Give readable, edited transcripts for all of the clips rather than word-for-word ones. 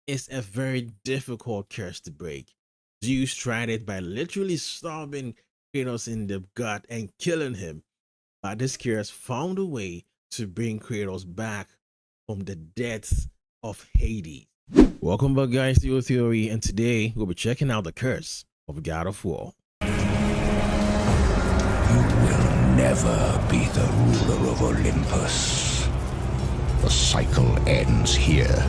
is a very difficult curse to break. Zeus tried it by literally stabbing Kratos in the gut and killing him, but this curse found a way to bring Kratos back from the depths of Hades. Welcome back, guys, to your theory, and today we'll be checking out the curse of God of War. You will never be the ruler of Olympus. The cycle ends here.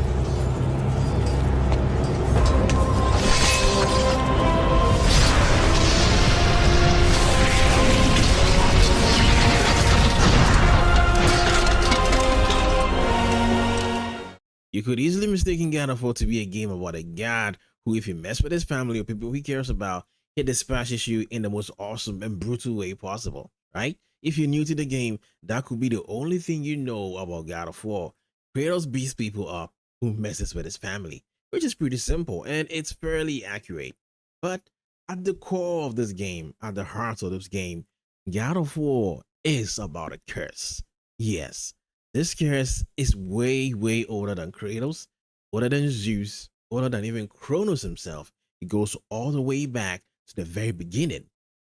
You could easily mistake God of War to be a game about a god who, if you mess with his family or people he cares about, he dispatches you in the most awesome and brutal way possible, right? If you're new to the game, that could be the only thing you know about God of War. Kratos beats people up who messes with his family, which is pretty simple and it's fairly accurate. But at the core of this game, at the heart of this game, God of War is about a curse. Yes, this curse is way, way older than Kratos, older than Zeus, older than even Kronos himself. It goes all the way back to the very beginning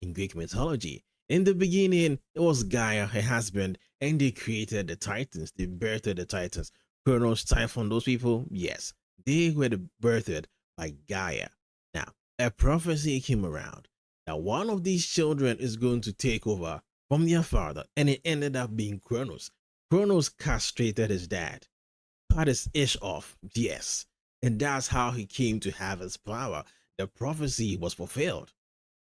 in Greek mythology. In the beginning, it was Gaia, her husband, and they created the Titans. They birthed the Titans. Kronos, Typhon, those people, yes, they were birthed by Gaia. Now, a prophecy came around that one of these children is going to take over from their father, and it ended up being Kronos. Kronos castrated his dad, cut his ish off, yes, and that's how he came to have his power. The prophecy was fulfilled.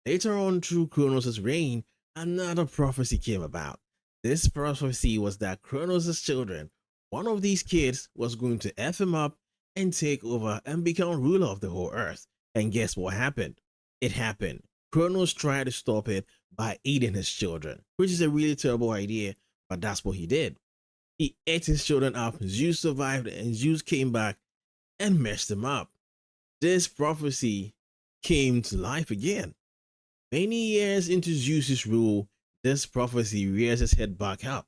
Later on, through Kronos' reign, another prophecy came about. This prophecy was that Kronos' children, one of these kids, was going to F him up and take over and become ruler of the whole earth. And guess what happened? It happened. Kronos tried to stop it by eating his children, which is a really terrible idea, but that's what he did. He ate his children up. Zeus survived, and Zeus came back and messed him up. This prophecy came to life again. Many years into Zeus's rule, this prophecy rears its head back up.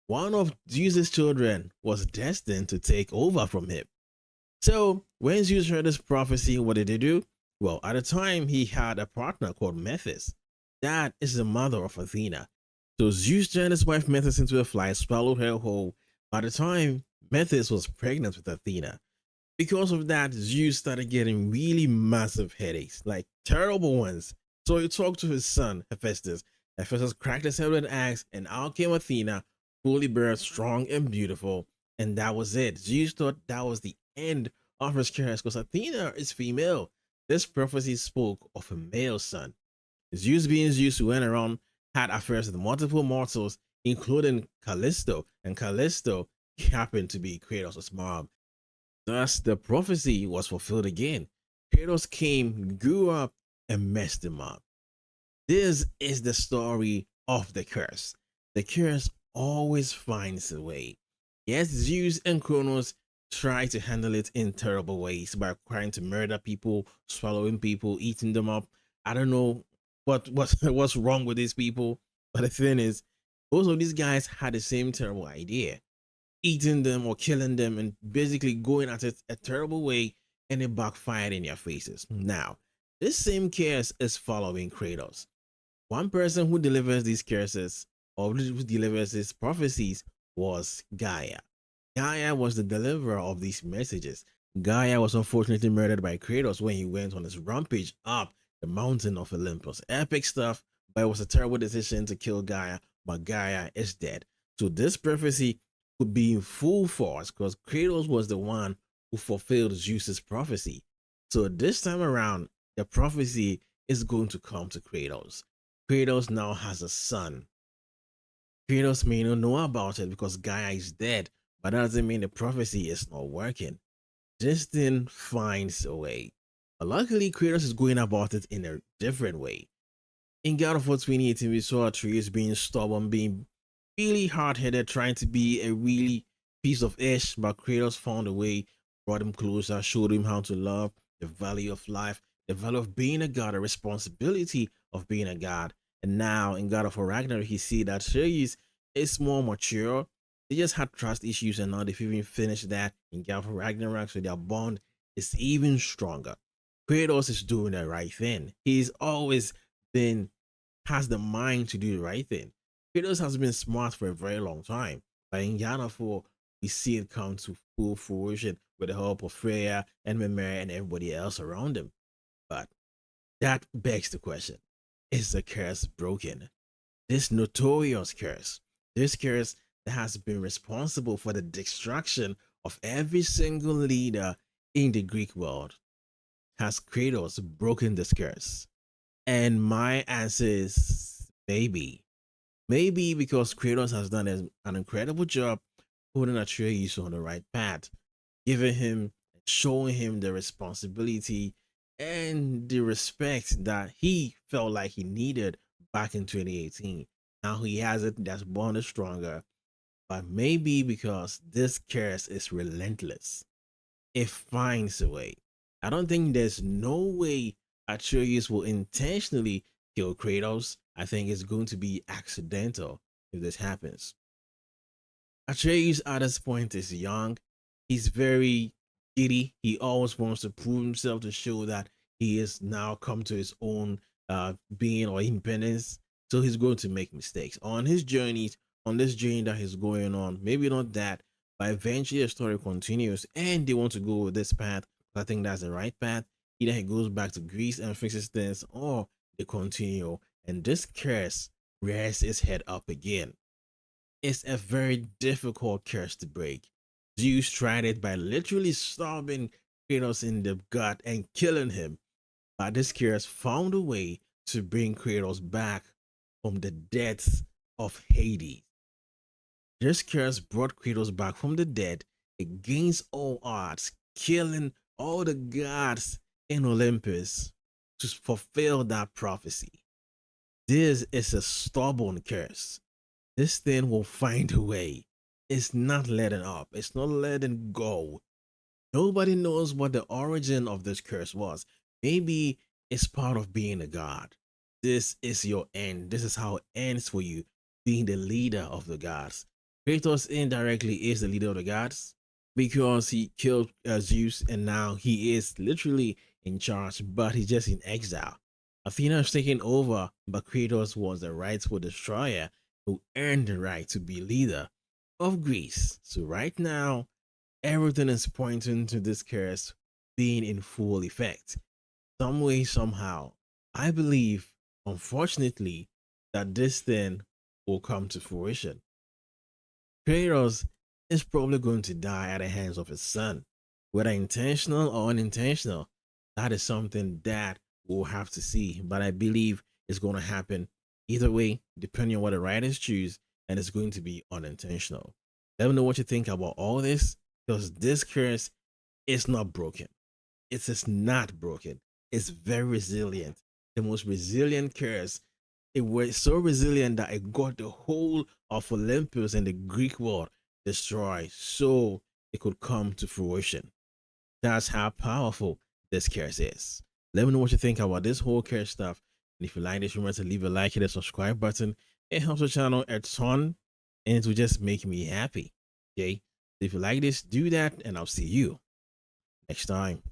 One of Zeus's children was destined to take over from him. So, when Zeus heard this prophecy, what did he do? Well, at the time, he had a partner called Mephis. That is the mother of Athena. So Zeus turned his wife Mephis into a fly, swallowed her whole. By the time Mephis was pregnant with Athena, because of that, Zeus started getting really massive headaches, like terrible ones. So he talked to his son, Hephaestus. Hephaestus cracked his head with an axe, and out came Athena, fully birthed, strong and beautiful. And that was it. Zeus thought that was the end of his curse because Athena is female. This prophecy spoke of a male son. Zeus being Zeus, who went around, had affairs with multiple mortals, including Callisto, and Callisto happened to be Kratos' mom. Thus, the prophecy was fulfilled again. Kratos came, grew up, and messed him up. This is the story of the curse. The curse always finds a way. Yes, Zeus and Kronos try to handle it in terrible ways by trying to murder people, swallowing people, eating them up. I don't know what's wrong with these people, but the thing is, both of these guys had the same terrible idea, eating them or killing them and basically going at it a terrible way, and it backfired in their faces. Now, this same curse is following Kratos. One person who delivers these curses or who delivers these prophecies was Gaia. Gaia was the deliverer of these messages. Gaia was unfortunately murdered by Kratos when he went on his rampage up the mountain of Olympus. Epic stuff, but it was a terrible decision to kill Gaia, but Gaia is dead. So this prophecy could be in full force because Kratos was the one who fulfilled Zeus's prophecy. So this time around, the prophecy is going to come to Kratos. Kratos now has a son. Kratos may not know about it because Gaia is dead, but that doesn't mean the prophecy is not working. This thing finds a way. But luckily, Kratos is going about it in a different way. In God of War 2018, we saw Atreus being stubborn, being really hard-headed, trying to be a really piece of ish, but Kratos found a way, brought him closer, showed him how to love, the value of life, the value of being a god, the responsibility of being a god. And now in God of War Ragnarok, he see that Atreus is more mature. They just had trust issues, and now they've even finished that in God of War Ragnarok, so their bond is even stronger. Kratos is doing the right thing. He's always been has the mind to do the right thing. Kratos has been smart for a very long time. But in Yana 4, we see it come to full fruition with the help of Freya and Mimir and everybody else around him. But that begs the question, is the curse broken? This notorious curse, this curse that has been responsible for the destruction of every single leader in the Greek world, has Kratos broken this curse? And my answer is maybe. Maybe because Kratos has done an incredible job putting Atreus on the right path, giving him, showing him the responsibility and the respect that he felt like he needed back in 2018. Now he has it, that's bonded stronger. But maybe because this curse is relentless, it finds a way. I don't think there's no way Atreus will intentionally kill Kratos. I think it's going to be accidental if this happens. Atreus at this point is young. He's very giddy. He always wants to prove himself to show that he has now come to his own being or independence. So he's going to make mistakes on his journeys, on this journey that he's going on. Maybe not that, but eventually the story continues and they want to go with this path. I think that's the right path. Either he goes back to Greece and fixes things, or they continue. And this curse rears its head up again. It's a very difficult curse to break. Zeus tried it by literally stabbing Kratos in the gut and killing him, but this curse found a way to bring Kratos back from the depths of Hades. This curse brought Kratos back from the dead against all odds, killing all the gods in Olympus to fulfill that prophecy. This is a stubborn curse. This thing will find a way. It's not letting up. It's not letting go. Nobody knows what the origin of this curse was. Maybe it's part of being a god. This is your end. This is how it ends for you, being the leader of the gods. Kratos indirectly is the leader of the gods because he killed Zeus and now he is literally in charge, but he's just in exile. Athena is taking over, but Kratos was the rightful destroyer who earned the right to be leader of Greece. So right now, everything is pointing to this curse being in full effect. Some way, somehow, I believe, unfortunately, that this thing will come to fruition. Kratos is probably going to die at the hands of his son, whether intentional or unintentional. That is something that we'll have to see, but I believe it's going to happen either way, depending on what the writers choose, and it's going to be unintentional. Let me know what you think about all this, because this curse is not broken. It's just not broken. It's very resilient. The most resilient curse. It was so resilient that it got the whole of Olympus and the Greek world destroyed so it could come to fruition. That's how powerful this curse is. Let me know what you think about this whole curse stuff. And if you like this, remember to leave a like, hit the subscribe button. It helps the channel a ton and it will just make me happy. Okay? If you like this, do that, and I'll see you next time.